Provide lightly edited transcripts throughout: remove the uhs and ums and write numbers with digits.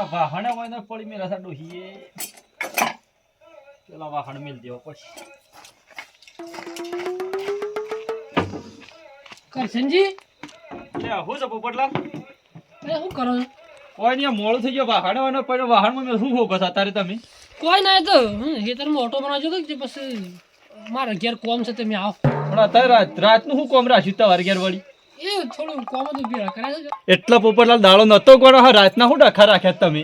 વાહણ હોય ને પડી મેં રસા ડોહીએ પેલા વાહણ મેલ દેવો પછી કરશનજી લે હું છે પોપટલાલ શું કરો કોઈ નહીં મોડું થઈ ગયો વાહણ હોય ને પણ વાહણમાં મેં શું ફોકસ અત્યારે તમે કોઈ ના તો ખેતરમાં ઓટો બનાવજો તો કે પછી મારા ઘેર કોમ છે તમે આવો પણ અત્યારે રાતનું શું કોમ રાખ્યું તમારે ઘેર વળી એ થોડું કોમ હતું ભેળા કરાય છે એટલા પોપટલાલ દાડો નતો ગણો હા રાતના શું ડખા રાખ્યા તમે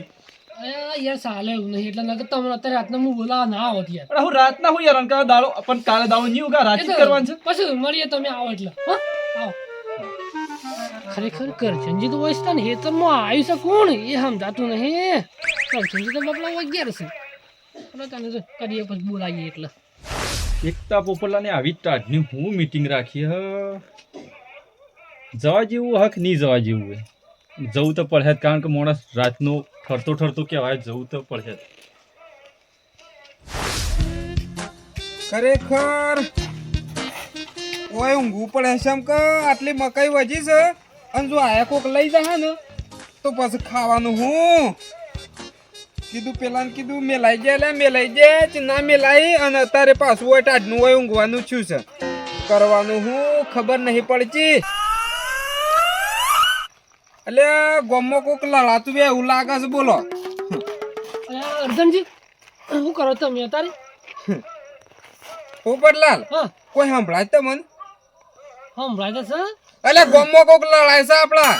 યાર ચાલે એવું નહીં એટલે નકર તમને અત્યારે રાતના હું બોલાવા ના આવત યાર પણ હું રાતના હું યાર અંકા દાડો પણ કાલે દાડો નહીં ઉગા રાત કરવાનું છે પછી મળીએ તમે આવો એટલે હા આવો ખરેખર કરજનજી તો વસ્તા ને હેતરમાં આવ્યું છે કોણ એ સમજાતું નહીં કરજનજી તો બાપલા વગેરે છે તને તો કરીએ પછી બોલાવીએ એટલે એકતા પોપટલાલને આવી ટાઢની હું મીટિંગ રાખી હ જવા જેવું હક નહીં જવા જેવું હોય જવું તો પડે જ કારણ કે માણસ રાતનો ઠરતો કહેવાય જવું તો પડે જ ખરેખર ઓય ઊંઘવું પડે છે કે આટલી મકાઈ વજી છે અને જો આયા કોક લઈ જાય ને તો પછી ખાવાનું હું કીધું પેલાને કીધું મેલાઈ જાય કે ના મેલાઈ અને અત્યારે પાછું હોય ટાઢનું હોય ઊંઘવાનું છું છે કરવાનું હું ખબર નહીં પડતી એટલે ગોમમાં કોક લડાતું બે એવું લાગે છે બોલો અર્જનજી શું કરો તમે અત્યારે પોપટલાલ હા કોઈ સંભળાય તો મને સંભળાય છે એટલે ગોમમાં કોક લડાય છે આપણા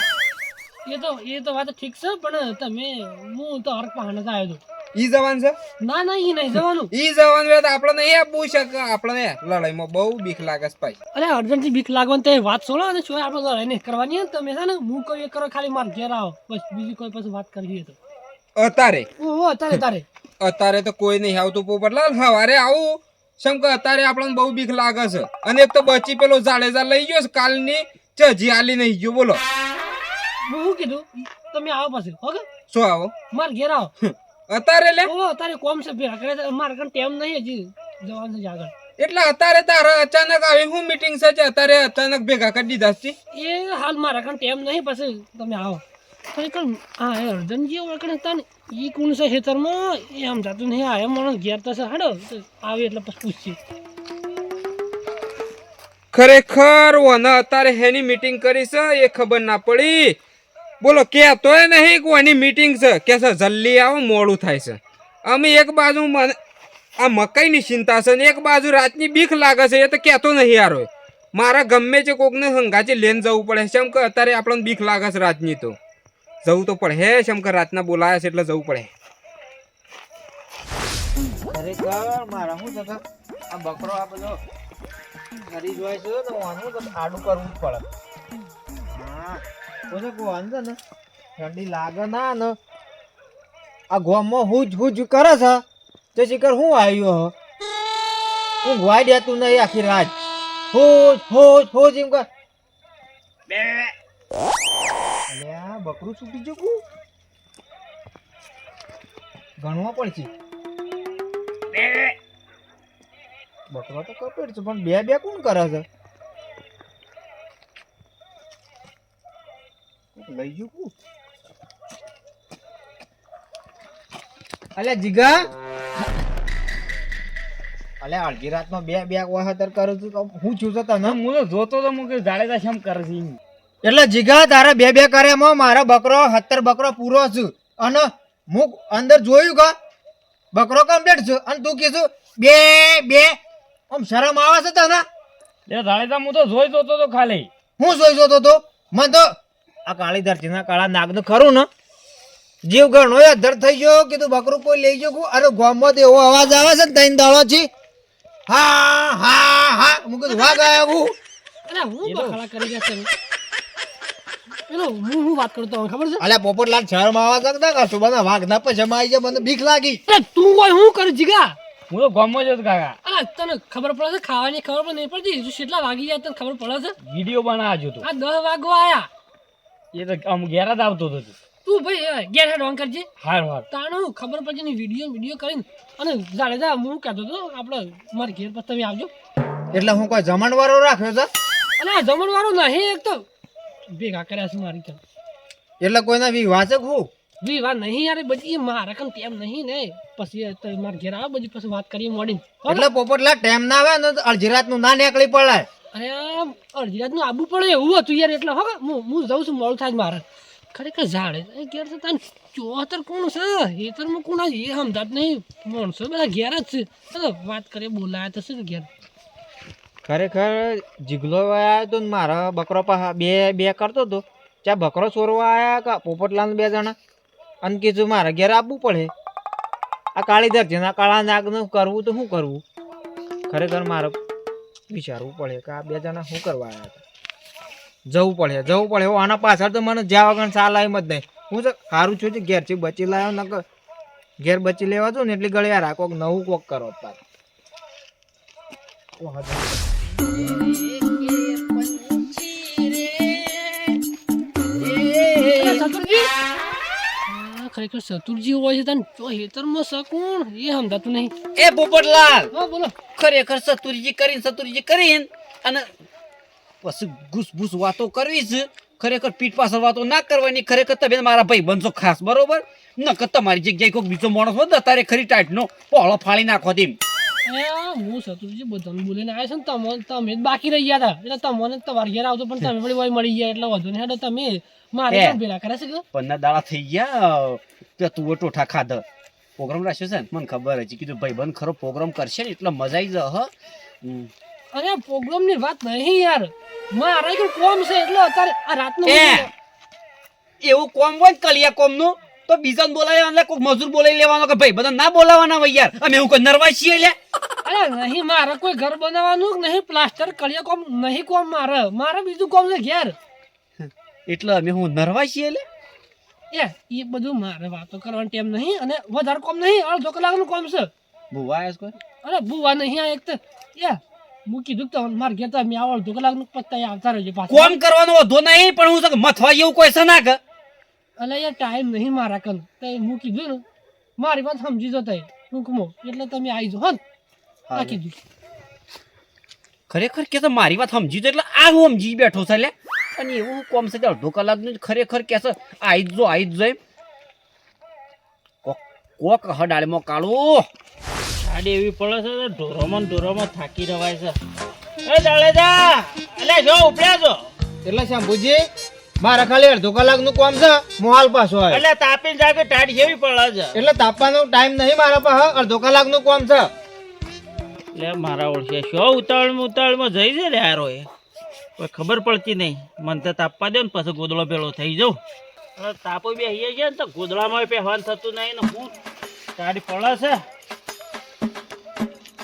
એ તો વાત ઠીક છે પણ તમે હું તો હરક પહાડ જ આવ્યો હતો ઈ જવાન છે ના એ નહીં જવાનું ઈ જવાન વેત આપણે નહીં આપવું શકે આપણે લડાઈમાં બહુ બીક લાગે છે ભાઈ અરે અર્જનથી બીક લાગવાની તે વાત છોડો અને શું આપણે લડાઈ નહીં કરવાની હોય ને તમે છે ને હું કહું એ કરો ખાલી માર ઘેર આવો બસ બીજી કોઈ પછી વાત કરવી તો અત્યારે અત્યારે તો કોઈ નહીં આવતું પોપટલાલ સવારે આવું શમ કે અત્યારે આપણને બહુ બીક લાગે છે અને એક તો બચી પેલો જાડેજા લઈ ગયો છે કાલની ચજી આલી નહીં ગયો બોલો હું શું કીધું તમે આવો પછી ઓકે શું આવો માર ઘેર આવો અત્યારે લે અત્યારે કોમ છે ભેગા કરે મારે કણ ટાઈમ નહીં હજી જવાનું છે આગળ એટલે અત્યારે તારે અચાનક આવી હું મીટિંગ છે અત્યારે અચાનક ભેગા કરી દીધા છે એ હાલ મારા કણ ટાઈમ નહીં પછી તમે આવો ખરેખર હા એ અર્જનજી ઓળખણ હતા ને એ કોણ છે ખેતરમાં એ આમ જાતું નહીં આ માણસ ઘેર તો છે હાડો આવે એટલે પછી પૂછીએ ખરેખર ઓને અત્યારે હેની મીટિંગ કરી છે એ ખબર ના પડી બોલો કેતોય નહીં કોની મીટિંગ છે કે છે જલ્દી આવો મોડું થાય છે અમે એક બાજુ આ મકાઈની ચિંતા છે ને એક બાજુ રાતની બીક લાગે છે એ તો કહેતો નહીં યાર મારા ગમે છે કોકને હંગાચે લઈને જવું પડે છે એમ કે અત્યારે આપણને બીક લાગે છે રાતની તો જવું તો પડે હે એમ કે રાતના બોલાયા છે એટલે જવું પડે ખરેખર મારા શું છે આ બકરો આ બધો ઘરી જોય છે તો આનું તો આડું કરવું જ પડે હા પછી ગોવાન છે ને ઠંડી લાગે ના ને આ ગોમમાં હુજ કરે છે તે શિખર હું આવ્યો હું ગોવાઈ દેતું નહીં આખી રાત હુજ એમ કર અલ્યા બકરું છૂટી જવું ગણવા પડશે બકરો તો કપેટ છે પણ બે કોણ કરે છે લઈ ગયું કુ અલ્યા જીગા અલ્યા અડધી રાતમાં બે વખત કરું છું તો હું છું તો તને હું તો જોતો તો હું કે જાડેજા શેમ કરે છે એટલે જીગા તારે બે કરે એમાં મારો બકરો 70 બકરો પૂરો છું અને હું અંદર જોયું કે બકરો કમ્પ્લીટ છે અને તું કીધું બે આમ શરમ આવે છે તને એ જાડેજા હું તો જોઈ જોતો તો ખાલી હું જોઈ જોતો તો મને તો આ કાળી ધરતીના કાળા નાગનું ખરું ને જીવ ઘણો અધર થઈ ગયો કીધું બકરું કોઈ લઈ ગયો અરે ગામમાં તો એવો અવાજ આવે છે ને તઈને દાડો છે હા હું કીધું વાઘ આવ્યો હું અરે હું બખાડા કરી ગયા છે પેલો હું વાત કરતો ખબર છે અલ્યા પોપટલાલ શરમ આવે છે ને કશું બધા વાઘ ના પછામાં આવી જાય મને બીક લાગી તું કોઈ હું કર જીગા હું તો ગામમાં જ હતો કાકા અરે તને ખબર પડે છે ખાવાની ખબર પણ નહીં પડતી કેટલા વાગી જાય તને ખબર પડે છે વિડીયો બનાવજો તો આ 10 વાગવા આયા એ તો આમ ઘેર જ આવતો હતો તું ભાઈ ગેર હેડ ઓન કરજે હાર તાણું ખબર પડશે ને વિડીયો કરીને અને જાડેજા હું કહેતો હતો આપણે મારે ઘેર પર તમે આવજો એટલે હું કોઈ જમણવારો રાખ્યો છે અને આ જમણવાળો નહીં એક તો ભેગા કર્યા છે મારી ઘર એટલે કોઈના વિવાચક હું વિવાહ નહીં યાર બધી મારા કન ટેમ નહીં ને પછી તો મારા ઘેર આવે બધી પછી વાત કરીએ મોડી એટલે પોપટલા ટાઈમ ના આવે ને તો અડધી રાતનું ના નીકળી પડે. અરે આ અડધી રાતનું આબુ પડે એવું હતું યાર એટલે હવે હું જાઉં છું મોડું થાય મારે ખરેખર ઝાડે ઘેર છે તને ચોતર કોણ છે હેતરમાં કોણ એ સમજાત નહીં માણસો બધા ઘેર જ છે ચાલો વાત કરીએ બોલાયા તો શું ઘેર ખરેખર જીગલો આવ્યો તો ને મારા બકરો પાસે બે કરતો હતો ત્યાં બકરો ચોરવા આવ્યા કે પોપટલાલ 2 જણા અને કીધું મારા ઘેર આવવું પડે આ કાળી દરજીના કાળા નાગનું કરવું તો શું કરવું. ખરેખર મારે વિચારવું પડે કે આ 2 જણા શું કરવા આવ્યા હતા. જવું પડે આના પાછળ તો મને જ્યાં વગર ચાલ એમ જ નહીં. હું તો સારું છું ઘેરથી બચી લાવ્યો ન ઘેર બચી લેવા છું ને એટલી ગળી યાર કોક નવું કોક કરો તાર. ખરેખર ચતુરજી હોય છે તને જો હેતરમાં શકું એ સમજાતું નહીં. એ પોપટલાલ હા બોલો ખરેખર સતુરજી કરીને અને પછી ઘૂસભૂસ વાતો કરવી છે. ખરેખર પીઠ પાછળ વાતો ના કરવાની. ખરેખર તમે મારા ભાઈ બનશો ખાસ બરોબર નકર તમારી જગ્યાએ કોઈ બીજો માણસ હોય તારે ખરી ટાઈટનો પહોળો ફાળી નાખો તેમ. હું ચતુરજી બધાને બોલીને આવ્યા છે ને તમે જ બાકી રહી ગયા હતા એટલે તમને તમારે ઘેર આવતો પણ તમે વળી મળી ગયા એટલે વધુ ને તમે મારે કેમ ભેગા કરે છે કે 15 દાડા થઈ ગયા તે તું ટોઠા ખાધા પ્રોગ્રામ રાખ્યો છે ને મને ખબર હતી કીધું ભાઈ બંધ ખરો પ્રોગ્રામ કરશે ને એટલે મજા આવી જાય. અરે પ્રોગ્રામ ની વાત નહીં યાર મારે કોઈ કોમ છે એટલે અત્યારે આ રાતનું એવું કોમ હોય ને કલિયા કોમ નું તો બીજાને બોલાવે એટલે કોઈ મજૂર બોલાવી લેવાનો કે ભાઈ બધા ના બોલાવાના હોય યાર. અમે એવું કોઈ નરવા છીએ લે. અરે નહીં મારે કોઈ ઘર બનાવવાનું નહીં પ્લાસ્ટર કળિયા કોમ નહીં કોમ મારે બીજું કોમ છે ઘેર એટલે અમે હું નરવા છીએ લે. એ બધું મારે વાતો કરવાનો ટાઈમ નહીં અને વધારે કોમ નહીં અડધો કલાકનું કોમ છે. ભૂવા આવ્યા કોઈ અરે બુવા નહીં આ એક તો હું કીધું તો મારે ઘેર તો મેં અડધો કલાકનું પત્તા આવતા રહેજો પાછું કોમ કરવાનો વધો નહીં પણ હું તો મથવા જેવું કોઈ છે ના કે એટલે યાર ટાઈમ નહીં મારા કન તો હું કીધું ને મારી વાત સમજી જતો ટૂંકમો એટલે તમે આવી જાઓ હા કીધું ખરેખર કે મારી વાત સમજી તો એટલે આ હું સમજી બેઠો છે લે. અને એવું કોમ છે કે અડધો કલાકનું ખરેખર કે છે આવી જ જો એમ કોક હડાળમાં કાળું ગાડી એવી પડે છે ને ઢોરોમાં થાકી રવાય છે. એ જાડેજા અલે જો ઉપડ્યા છો એટલે શંભુજી મારા ખાલી અડધો કલાકનું કામ છે મોહાલ પાછો આવે એટલે તાપીને જાગે ટાઢી જેવી પડે છે. એટલે તાપવાનો ટાઈમ નહીં મારા પાસે અડધો કલાકનું કામ છે. એટલે મારા ઓળખે શું ઉતાવળમાં જઈ છે ને યારો એ કોઈ ખબર પડતી નહીં. મને તો તાપવા દે ને પછી ગોદડો પેલો થઈ જાઉં. તાપો બેસીએ છે ને તો ગોદડામાં પહેવાનું થતું નહીં ને હું ટાઢી પડે છે.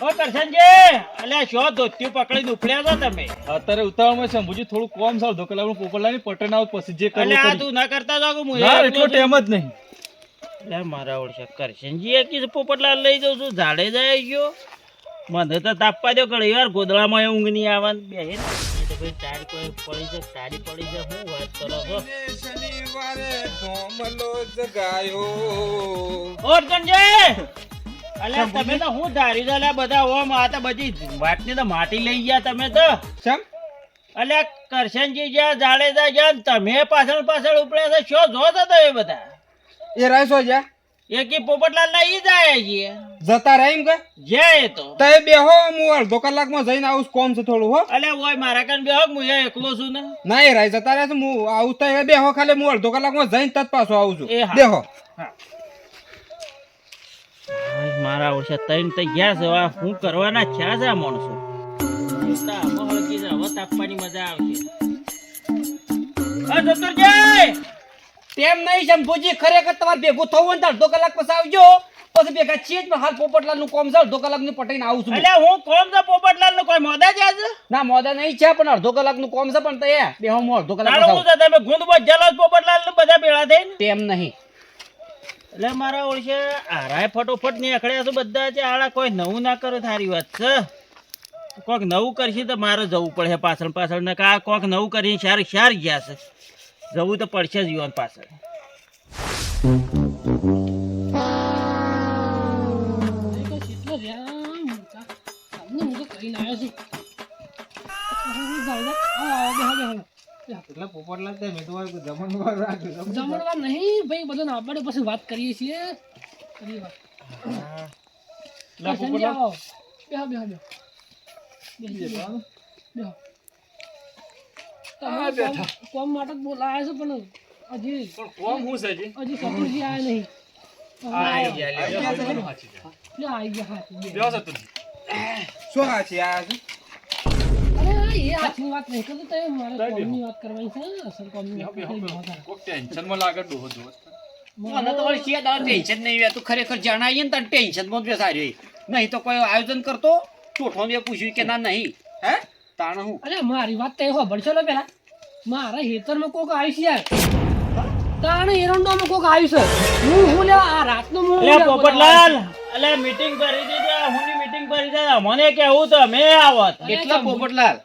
ઓ કરશનજી અલ્યા શું ધોતિયું પકડીને ઉપડ્યા છો તમે? અત્યારે ઉતાવળમાં છે અંબુજી થોડું કોમ છે અડધો કલાકનું પોપટલાની પટન આવ પછી જે કરવું અલ્યા આ કરી. તું ના કરતા જાવ કે હું ના, એકલો એટલો છું. ટાઈમ જ નહીં. એટલે મારા ઓળશે કરશનજી એ કીધું પોપટલાલ લઈ જાઉં છું ઝાડે જાય ગયો મને તો તાપવા દો ઘણી વાર ગોદડામાં ઊંઘ નહીં આવવાની બે તો ભાઈ તારી કોઈ પડી જાય તારી પડી જાય હું વાત કરો છો શનિવારે ધોમલો જગાયો. ઓરકનજી અલ્યા તમે તો હું ધારી દો અલ્યા બધા ઓમ આ તો બધી વાતની તો માટી લઈ ગયા તમે તો શેમ અલ્યા કરશનજી જ્યાં જાડેજા જ્યાં ને તમે પાછળ ઉપડ્યા છે શું જો તો એ બધા એ રાયસો જા એક પોપટલાલ ના ઈ જાય છીએ જતા રહે એમ કે જાય તો તય બેહો હું અડધો કલાકમાં જઈને આવું કોમ છે થોડું હો. અલ્યા ઓય મારા કાન બેહો હું એ એકલો છું ને ના એ રાય જતા રહે છે હું આવું તય બેહો ખાલી હું અડધો કલાકમાં જઈને તત પાછો આવું છું. એ હા. બેહો મારા ઓછા તૈન તૈયાર છે હવે શું કરવાના છે આ માણસો હવે તાપવાની મજા આવશે. તેમ નહીં શંભુજી ખરેખર તમારે ભેગું થવું હોય ને તો અડધો કલાક પછી આવજો પછી ભેગા છીએ જ પણ હાલ પોપટલાલ નું કોમ છે અડધો કલાકનું પટાઈને આવું છું. એટલે હું કોમ છે પોપટલાલ નું કોઈ મોદા છે આજે ના મોદા નહીં છે પણ અડધો કલાકનું કોમ છે પણ તૈયાર બેહો હું અડધો કલાક પછી તારું આવું. છે તમે ગુંદ બજ્જેલો પોપટલાલ નું બધા ભેળા થઈને તેમ નહીં એટલે મારા ઓળશે આરાય ફટોફટ નીકળ્યા છે બધા છે આડા કોઈ નવું ના કરે સારી વાત છે. કોઈક નવું કરશે તો મારે જવું પડશે પાછળ ને કા કોઈક નવું કરીને શાર ગયા છે જવું તો પડશે જ યુવાન પાછળ. કેટલો તમને હું તો કરીને આવ્યો છું એટલે પોપટલાલ તે મેં તો જમણવાર રાખ્યું જમણવાર નહીં ભાઈ, બધું આપણે પછી વાત કરીએ છીએ. કરીએ વાત. કરશનજી આવો. બેહો, બેહો, બેહો. બેહો. બેહો. તમે કોમ માટે જ બોલાયા છો પણ હજી કોમ હું છે જી? હજી સતુરજી આયા નહીં. આવી લે, આવી ગયા હાથી. બે. બેહો સતુરજી. શું હાચી આયા છે? અરે એ હાથની વાત નહીં કરતો, તો મારે કોમની વાત કરવાની છે. અસલ કોમની વાત બેહો, કરી બેહો. દો તારે. કોક ટેન્શનમાં લાગે ડોહો જોવો. મને તો વળી શિયા દાડા ટેન્શન નહીં રહેતું. ખરેખર જણાવીએ ને તારે ટેન્શનમાં જ બેસાડી રહી. નહીં તો કોઈ આયોજન કરતો ચોઠોને પૂછ્યું કે ના નહીં હે તાણ હું અરે મારી વાત તો એ સાંભળશો ને પેલા. મારા હેતરમાં કોક આવ્યું છે યાર. તાણે એરંડોમાં કોક આવ્યું છે. હું લે આ રાતનો હું અલ્યા પોપટલાલ, અલ્યા મીટિંગ ભરી દીધી, હુંની મીટિંગ ભરી દીધી. મને કેવું તો મેં આવત. એટલા પોપટલાલ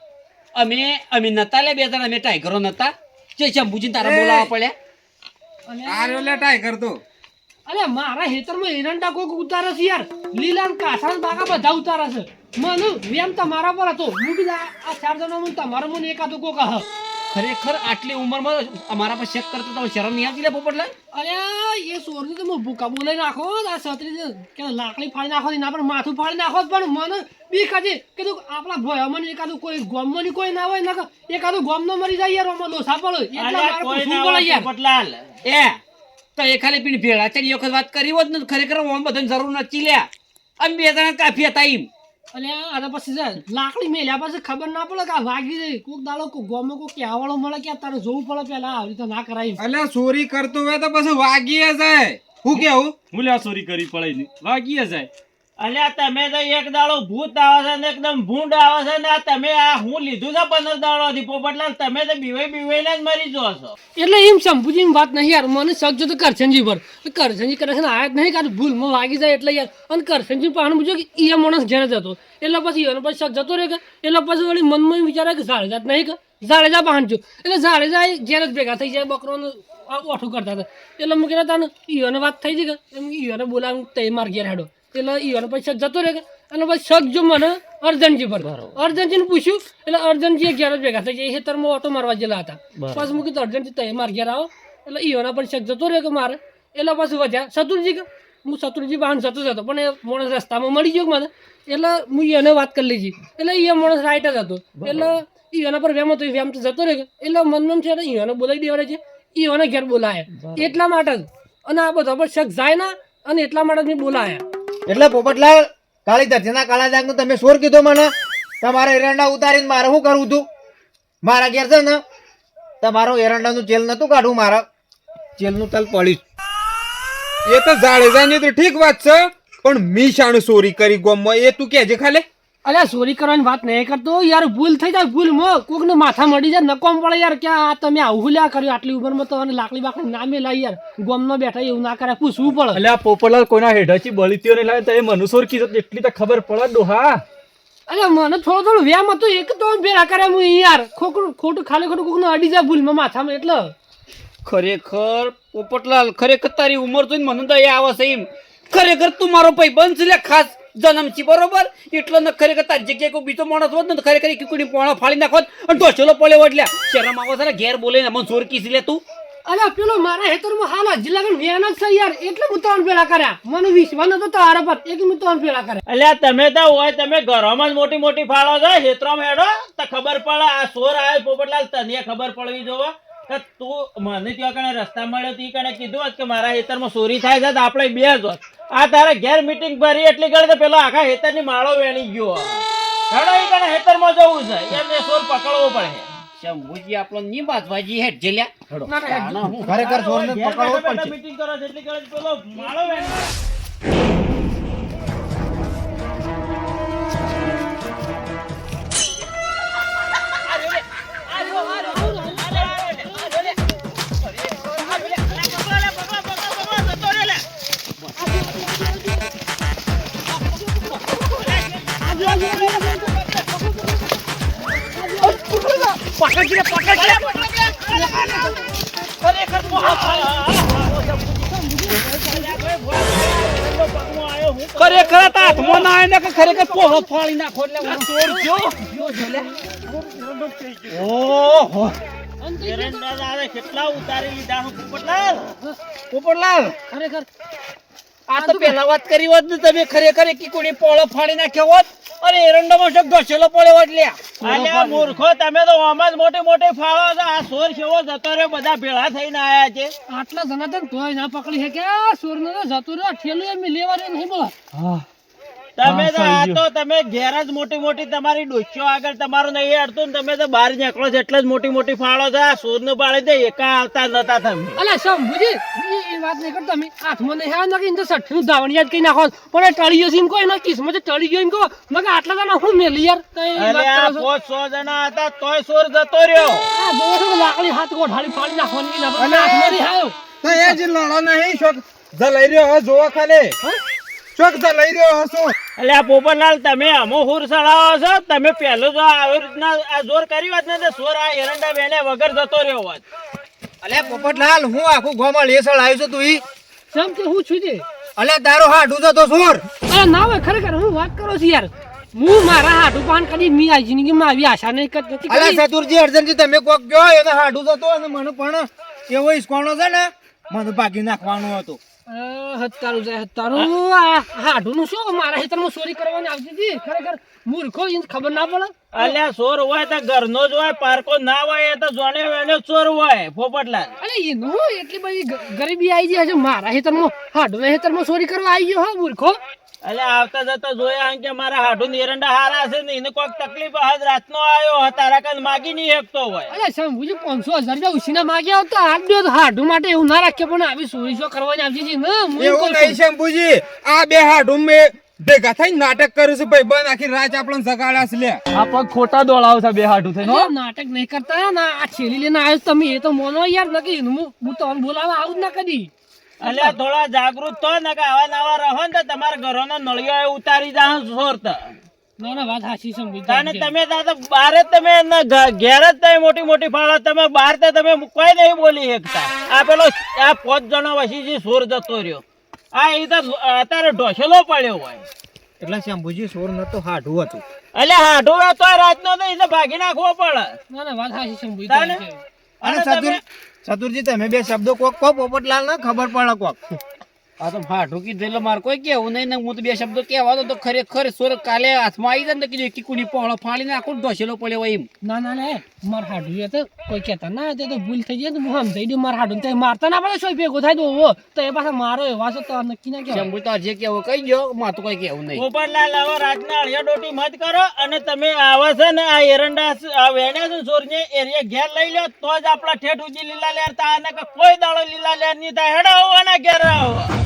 અમે નતા લે બે જણા અમે ટાઈગરો નતા જે શંભુજી તારા બોલાવા પડ્યા. આ રહ્યો લે ટાઈગર તો. અરે મારા હેતરમાં એરંડા કોક ઉતારે છે યાર. લીલા ને કાસા ને બાકા બધા ઉતારે છે. મને વેમ તમારા પર હતો. હું બી આ 4 જણામાં તમારો મને એકાદો કોક હ. ખરેખર આટલી ઉંમરમાં અમારા પર શેક કરતો તો શરમ નહીં આવતી લે પોપટલાલ. અરે એ સોરને તો હું ભૂકા બોલાઈ નાખો. આ છત્રી કે લાકડી ફાડી નાખો એના પર માથું ફાડી નાખો. પણ મને બીક હતી કે આપણા ભોયમાં એકાદું કોઈ ગોમમાં કોઈ ના હોય ના એકાદું ગોમનો મરી જાય યાર. આમાં લોસા પડે એટલે અલ્યા મારે કોઈ પૂછવું ના પડે હોય યાર. પોપટલાલ. એ તો એ ખાલી પીને ભેળા ચડી વખત વાત કરી હોત ને તો ખરેખર ઓમ બધાને જરૂર નથી લ્યા. અમે બે જણા કાફી હતા એમ. અને આના પછી છે લાકડી મેલ્યા પછી ખબર ના પડે કે આ વાગી જાય. કોક દાડો કોક ગોમમાં કોક કહેવાળો મળે કે તારે જોવું પડે પેલા આવી રીતે ના કરાય. અલ્યા ચોરી કરતો હોય તો પછી વાગીએ જાય. હું કેવું? હું લે આ ચોરી કરી પડાય નહીં વાગીએ જાય. અલ્યા તમે તો એક દાડો ભૂત આવે છે ને એકદમ ભૂંડ આવે છે ને આ તમે આ હું લીધું છે 15 દાડોથી પોપટલાલ. તમે તો બીવાઈને જ મરી જો છો. એટલે એમ શંભુજીની વાત નહીં યાર. મને શક જો તો કરશનજી પર. કરશનજી કરે છે ને આયા જ નહીં કાં ભૂલમાં વાગી જાય એટલે યાર. અને કરશનજી પાણ પૂછ્યો કે એ માણસ ઘેર જતો એટલે પછી એનો પછી શક જતો રહે કે એટલે પછી વળી મનમાં વિચારે કે ઝાડેજા નહીં કે ઝાડેજા પાણજો એટલે ઝાડેજા ઘેર જ ભેગા થઈ જાય. બકરોનું ઓઠું કરતા હતા એટલે હું કહેતા તાને ઈયોને વાત થઈ હતી કે એમ ઈયોને બોલાવું તે માર ઘેર હેડો એટલે ઈયોને પછી શક જતો રહે કે અને પછી શક જો મને અર્જનજી પર. અર્જનજીને પૂછ્યું એટલે અર્જનજી ઘેર જ ભેગા થઈ જાય. ખેતરમાં ઓટો મારવા ગયેલા હતા. પછી હું કીધું અર્જનજી તે માર ઘેર આવો એટલે ઈયોના પર શક જતો રહે કે મારે એટલે પછી વધ્યા શત્રુજી કે હું શત્રુજી બહાર જતો હતો પણ એ માણસ રસ્તામાં મળી ગયો મને એટલે હું એને વાત કરી લીધી એટલે એ માણસ રાઈટ જ હતો એટલે એના પર વેમ હતો એ વેમ તો જતો રહે એટલે મનમાં છે એને બોલાવી દેવાડે છે એને ઘેર બોલાયા એટલા માટે જ. અને આ બધા પર શક જાય ના અને એટલા માટે જ મેં બોલાયા. એટલે પોપટલાલ કાળી ધરતીના કાળા દાગનો તમે સોર કીધો મને. તમારા એરંડા ઉતારીને મારે શું કરવું હતું? મારા ઘેર છે ને તમારો એરંડાનું ચેલ નતું કાઢવું. મારા ચેલનું તલ પડ્યું. એ તો જાડેજાની તો ઠીક વાત છે પણ મીશાનું ચોરી કરી ગોમમાં એ તું કહેજે ખાલી. અલ્યા ચોરી કરવાની વાત નહીં કરતો યાર. ભૂલ થઈ જાય ભૂલમાં કોકને માથા મળી જાય નકોમ પડે યાર કે આ તમે આવું લ્યા કર્યું આટલી ઉંમરમાં તો અને લાકડી બાકડી ના મેલા યાર. ગોમમાં બેઠા એવું ના કરે પૂછવું પડે. એટલે આ પોપટલાલ કોઈના હેઠળથી બળીતીઓ નહીં લાગે તો એ મનુષ્ય કીધું એટલી તો ખબર પડે ડોહા. અરે મને થોડું વેમ હતું એક તો ભેરા કરે હું યાર. ખોટું ખાલી ખોટું કોકને અડી જાય ભૂલમાં માથામાં એટલે. ખરેખર પોપટલાલ ખરેખર તારી ઉંમર જોઈને મને દયા આવે છે એમ. ખરેખર તું મારો ભાઈ બંધ લે ખાસ જન્મ છે બરોબર એટલે ને ખરેખર તારી જગ્યાએ કોઈ બીજો માણસ હોત ને તો ખરેખર કીકુડી પોણા ફાડી નાખોત અને ઢોસેલો પડ્યો એટલે શરમ આવે છે ને ઘેર બોલીને મને ચોર કીધી લે તું. અરે પેલો મારા હેતરમાં હાલ હજી લગન વેન જ છે યાર એટલે હું ત્રણ પેલા કર્યા. મને વિશ્વાસ નતો તારા પર એટલે હું ત્રણ પેલા કર્યા. અલ્યા તમે તો હોય તમે ઘરોમાં જ મોટી મોટી ફાળો છો હેતરામાં હેડો તો ખબર પડે આ સોર આવ્યો પોપટલાલ તને ખબર પડવી જોવે કે તું મને ત્યાં કણે રસ્તા મળ્યો તી કણે કીધું હોત કે મારા હેતરમાં ચોરી થાય છે તો આપણે બે જ હોત. આ તારે ઘેર મીટિંગ ભરી એટલી ગળી તો પેલો આખા હેતરની માળો વેણી ગયો. હેડો એ કણે હેતરમાં જવું છે એમને ચોર પકડવો પડે. શંભુજી આપણો ની બાજવાજી હેઠ જેલ્યા ના, ના, હું ખરેખર ચોરને ઘેર પકડવો બેઠા બેઠા પડશે. મીટિંગ કરો છો એટલી ગળી પેલો માળો વેણી ખરેખર હાથમાં ના આવે ને કે ખરેખર પોહળો ફાડી નાખો એટલે હું ચોર જો. ઓહો બંધ થઈ ગયો. એરંડા દાદા કેટલા ઉતારી લીધા હું પોપટલાલ પોપટલાલ ખરેખર આ તો પેલા વાત કરી હોત ને તમે ખરેખર એકી કોણી પોળો ફાડી નાખ્યો હોત અરે એરંડામાં શક ઢોસેલો પડ્યો હોત લ્યા અલ્યા મૂર્ખો તમે તો આમાં જ મોટી મોટી ફાળો છો આ સોર કેવો જતો રહ્યો બધા ભેળા થઈને આયા છે આટલા જણા તને તોય ના પકડી શક્યા સોરનો તો જતો રહ્યો ઠેલું એમ લેવા રહ્યો નહીં બોલા તમે તો હા, આ સહી તો તમે ઘેર જ મોટી મોટી તમારી ડોસ્યો આગળ તમારું નહીં અડતું ને તમે તો બહાર નીકળો છો એટલે જ મોટી મોટી ફાળો છે આ સોર નું પાડે દે એકા આવતા નતા તમે અલા શંભુજી એ વાત નહીં કરતા તમે હાથમાં નહીં આવે ને તો સઠ્ઠીનું ધાવણ યાદ કઈ નાખો પણ એ ટળી ગયો છે એમ કહો એના કિસ્મત ટળી ગયો એમ કહો મગર આટલા જણા હું મેલી યાર કઈ વાત અલ્યા કરો છો? 500 જણા હતા તોય સોર જતો રહ્યો આ જોવો છો કે લાકડી હાથ ગોઠાળી ફાડી નાખવાની ના પણ હાથમાં નહીં આવ્યો તો એ જ લડો નહીં શોક જલાઈ રહ્યો હે જોવા ખાલી શોક જલાઈ રહ્યો હસો એટલે આ પોપટલાલ તમે અમો હુર સળાવો છો તમે પહેલું જો આવી રીતના આ જોર કર્યું હોત ને તો સોર આ એરંડા બેને વગર જતો રહ્યો હોત અલે પોપટલાલ હું આખું ગોમાં લેસળ આવ્યો છું તું ઈ કેમ કે હું છું તે અલે તારો હાડું જતો સોર અરે ના હોય ખરેખર હું વાત કરો છું યાર હું મારા હાડું પાન કદી મી આ જિંદગીમાં આવી આશા નહીં કરતી અલે ચતુરજી અર્જનજી તમે કોક ગયો એને હાડું જતો અને મને પણ એવો ઈસકોણો છે ને મને ભાગી નાખવાનું હતું હત્તારું જાય હત્તારું આ હાડુંનું શું મારા હેતરમાં ચોરી કરવાની આવતી હતી ખરેખર મૂર્ખો એને ખબર ના પડે અલ્યા ચોર હોય તો ઘરનો જ હોય પારકો ના હોય એ તો જોને વેને ચોર હોય પોપટલાલ અરે એનું એટલી બધી ગરીબી આવી જાય છે મારા હેતરમાં હાડુના હેતરમાં ચોરી કરવા આવી ગયો હા મૂર્ખો અલ્યા આવતા જતા જોયા કે મારા હાડું એરંડા હારા છે ને એને કોઈક તકલીફ આજ રાતનો આવ્યો તારા કાન માગી નહીં શકતો હોય અરે શંભુજી 500,000 રૂપિયા ઉછીના માગ્યા હોત તો હાથ દો હાડું માટે એવું ના રાખ્યો પણ આવી ચોરી શું કરવાની આવતી હતી ને હું એમ એવું કહું નહીં છું. શંભુજી આ બે હાડું મેં ભેગા થઈને નાટક કરું છું ભાઈ બંધ આખી રાત આપણને જગાડાશ લે આ પગ ખોટા દોડાવ છે બે હાટું થઈને હો. અરે નાટક નહીં કરતા ના આ છેલી લઈને આવ્યો છો તમે એ તો મોનો યાર નકી હું તમને બોલાવા આવું જ ના કદી અલ્યા થોડા જાગૃત તો ને કે આવા નવા રહો ને તો તમારા ઘરોના નળિયો ઉતારી જાઓ ચોર તો ના ના વાત હાચી શંભુજી તાને તમે તો બહાર જ તમે ઘેર જ તમે મોટી મોટી ફાળો તમે બહાર તો તમે કોઈ નહીં બોલી શકતા આ પેલો આ 5 જણો વસી જે સોર જતો રહ્યો આ એ તો અત્યારે ઢોસેલો પડ્યો હોય એટલે શંભુજી સોર નતો હાડું હતું અલ્યા હાડું તો રાતનો તો એને ભાગી નાખવો પડે ના ના વાત હાચી શંભુજી તાને? અને અને તમે ચતુરજી તમે બે શબ્દો કોક કહો પોપટલાલ ને ખબર પડે કોક આ તો હાડું કીધું એટલે મારે કોઈ કેવું નહીં ને હું તો બે શબ્દો કહેવા તો ખરેખર સોર કાલે હાથમાં આવી જાય ને તો કીધું એકી કુડી પોળો ફાડીને આખો ઢોસેલો પડ્યો હોય એમ ના ના ના માર હાડું એ તો કોઈ કહેતા ના તે તો ભૂલ થઈ જાય તો હું સમજાઈ દઉં માર હાડું તે મારતા ના પડે સોય ભેગો થાય તો ઓવો તો એ પાછા મારો એવા છે તો નક્કી ના કહેવાય શંભુ તો જે કેવું કહી ગયો મારે તો કોઈ કેવું નહીં પોપટલાલ હવે રાતના અળિયા ડોટી મત કરો અને તમે આવા છે ને આ એરંડા આ વેણ્યા છે સોરને એરિયા ઘેર લઈ લો તો જ આપણા ઠેઠ ઉજી લીલા લેર તા અને કોઈ દાડો લીલા લેર નહીં થાય હેડો આવવાના ઘેર આવો